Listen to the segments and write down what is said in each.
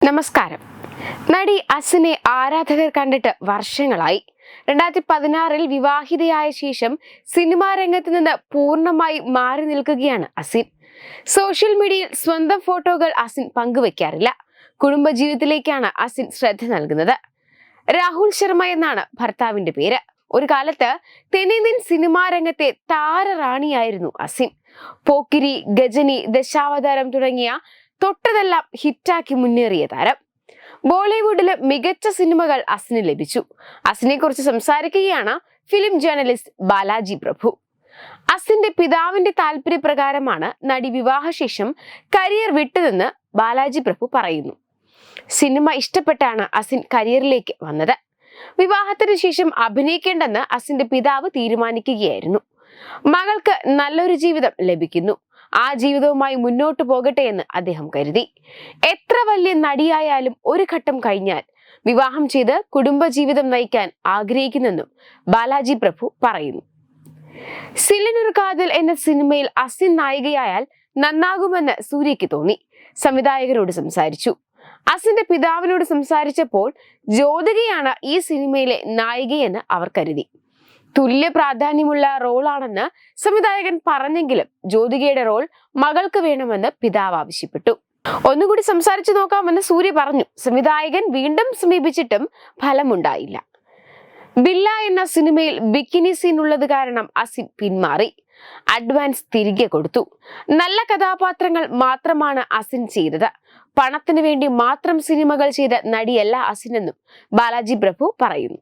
നമസ്കാരം. നടി അസിനെ ആരാധകർ കണ്ടിട്ട് വർഷങ്ങളായി. 2016 വിവാഹിതയായ ശേഷം സിനിമാ രംഗത്ത് നിന്ന് പൂർണ്ണമായി മാറി നിൽക്കുകയാണ് അസിൻ. സോഷ്യൽ മീഡിയയിൽ സ്വന്തം ഫോട്ടോകൾ അസിൻ പങ്കുവെക്കാറില്ല. കുടുംബജീവിതത്തിലേക്കാണ് അസിൻ ശ്രദ്ധ നൽകുന്നത്. രാഹുൽ ശർമ്മ എന്നാണ് ഭർത്താവിന്റെ പേര്. ഒരു കാലത്ത് തെന്നിന്ത്യൻ സിനിമാ രംഗത്തെ താരറാണിയായിരുന്നു അസിൻ. പോക്കിരി, ഗജനി, ദശാവതാരം തുടങ്ങിയ തൊട്ടതെല്ലാം ഹിറ്റാക്കി മുന്നേറിയ താരം. ബോളിവുഡിലെ മികച്ച സിനിമകൾ അസിന് ലഭിച്ചു. അസിനെ കുറിച്ച് സംസാരിക്കുകയാണ് ഫിലിം ജേർണലിസ്റ്റ് ബാലാജി പ്രഭു. അസിന്റെ പിതാവിന്റെ താല്പര്യപ്രകാരമാണ് നടി വിവാഹശേഷം കരിയർ വിട്ടതെന്ന് ബാലാജി പ്രഭു പറയുന്നു. സിനിമ ഇഷ്ടപ്പെട്ടാണ് അസിൻ കരിയറിലേക്ക് വന്നത്. വിവാഹത്തിന് ശേഷം അഭിനയിക്കേണ്ടെന്ന് അസിന്റെ പിതാവ് തീരുമാനിക്കുകയായിരുന്നു. മകൾക്ക് നല്ലൊരു ജീവിതം ലഭിക്കുന്നു, ആ ജീവിതവുമായി മുന്നോട്ട് പോകട്ടെ എന്ന് അദ്ദേഹം കരുതി. എത്ര വലിയ നടിയായാലും ഒരു ഘട്ടം കഴിഞ്ഞാൽ വിവാഹം ചെയ്ത് കുടുംബജീവിതം നയിക്കാൻ ആഗ്രഹിക്കുന്നെന്നും ബാലാജി പ്രഭു പറയുന്നു. സിലിനൊരു കാതൽ എന്ന സിനിമയിൽ അസിൻ നായികയായാൽ നന്നാകുമെന്ന് സൂര്യയ്ക്ക് തോന്നി. സംവിധായകരോട് സംസാരിച്ചു. അസിന്റെ പിതാവിനോട് സംസാരിച്ചപ്പോൾ ജ്യോതികയാണ് ഈ സിനിമയിലെ നായികയെന്ന് അവർ കരുതി. തുല്യ പ്രാധാന്യമുള്ള റോളാണെന്ന് സംവിധായകൻ പറഞ്ഞെങ്കിലും ജ്യോതികയുടെ റോൾ മകൾക്ക് വേണമെന്ന് പിതാവ് ആവശ്യപ്പെട്ടു. ഒന്നുകൂടി സംസാരിച്ചു നോക്കാമെന്ന് സൂര്യ പറഞ്ഞു. സംവിധായകൻ വീണ്ടും സമീപിച്ചിട്ടും ഫലമുണ്ടായില്ല. ബില്ല എന്ന സിനിമയിൽ ബിക്കിനി സീൻ ഉള്ളത് കാരണം അസിൻ പിന്മാറി. അഡ്വാൻസ് തിരികെ കൊടുത്തു. നല്ല കഥാപാത്രങ്ങൾ മാത്രമാണ് അസിൻ ചെയ്തത്. പണത്തിന് വേണ്ടി മാത്രം സിനിമകൾ ചെയ്ത നടിയല്ല അസിനെന്നും ബാലാജി പ്രഭു പറയുന്നു.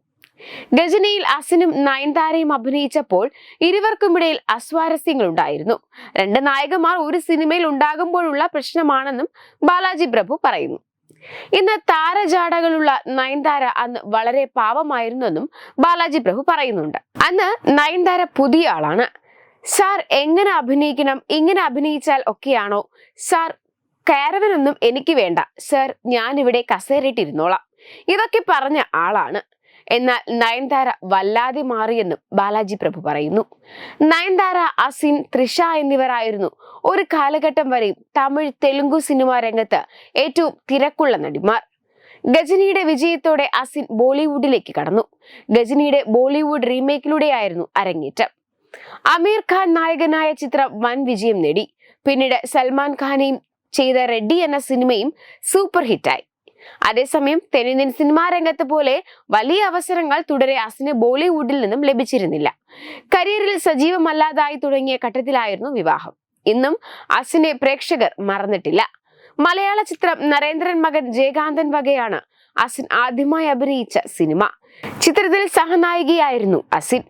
ഗജനിയിൽ അസിനും നയൻതാരയും അഭിനയിച്ചപ്പോൾ ഇരുവർക്കുമിടയിൽ അസ്വാരസ്യങ്ങൾ ഉണ്ടായിരുന്നു. രണ്ട് നായകന്മാർ ഒരു സിനിമയിൽ ഉണ്ടാകുമ്പോഴുള്ള പ്രശ്നമാണെന്നും ബാലാജി പ്രഭു പറയുന്നു. ഇന്ന് താരജാടകളുള്ള നയൻതാര അന്ന് വളരെ പാവമായിരുന്നെന്നും ബാലാജി പ്രഭു പറയുന്നുണ്ട്. അന്ന് നയൻതാര പുതിയ ആളാണ്. സാർ എങ്ങനെ അഭിനയിക്കണം, ഇങ്ങനെ അഭിനയിച്ചാൽ ഒക്കെയാണോ സാർ, കാരവനൊന്നും എനിക്ക് വേണ്ട സാർ, ഞാനിവിടെ കസേരയിട്ടിരുന്നോളാം, ഇതൊക്കെ പറഞ്ഞ ആളാണ്. എന്നാൽ നയൻതാര വല്ലാതെ മാറിയെന്നും ബാലാജി പ്രഭു പറയുന്നു. നയൻതാര, അസിൻ, തൃഷ എന്നിവരായിരുന്നു ഒരു കാലഘട്ടം വരെയും തമിഴ്, തെലുങ്കു സിനിമാ രംഗത്ത് ഏറ്റവും തിരക്കുള്ള നടിമാർ. ഗജനിയുടെ വിജയത്തോടെ അസിൻ ബോളിവുഡിലേക്ക് കടന്നു. ഗജനിയുടെ ബോളിവുഡ് റീമേക്കിലൂടെയായിരുന്നു അരങ്ങേറ്റം. അമീർ ഖാൻ നായകനായ ചിത്രം വൻ വിജയം നേടി. പിന്നീട് സൽമാൻ ഖാനെയും ചെയ്ത റെഡ്ഡി എന്ന സിനിമയും സൂപ്പർ ഹിറ്റായി. അതേസമയം തെന്നിന്ത്യൻ സിനിമാ രംഗത്ത് പോലെ വലിയ അവസരങ്ങൾ തുടരെ അസിന് ബോളിവുഡിൽ നിന്നും ലഭിച്ചിരുന്നില്ല. കരിയറിൽ സജീവമല്ലാതായി തുടങ്ങിയ ഘട്ടത്തിലായിരുന്നു വിവാഹം. ഇന്നും അസിനെ പ്രേക്ഷകർ മറന്നിട്ടില്ല. മലയാള ചിത്രം നരേന്ദ്രൻ മകൻ ജയകാന്തൻ വകയാണ് അസിൻ ആദ്യമായി അഭിനയിച്ച സിനിമ. ചിത്രത്തിൽ സഹനായികയായിരുന്നു അസിൻ.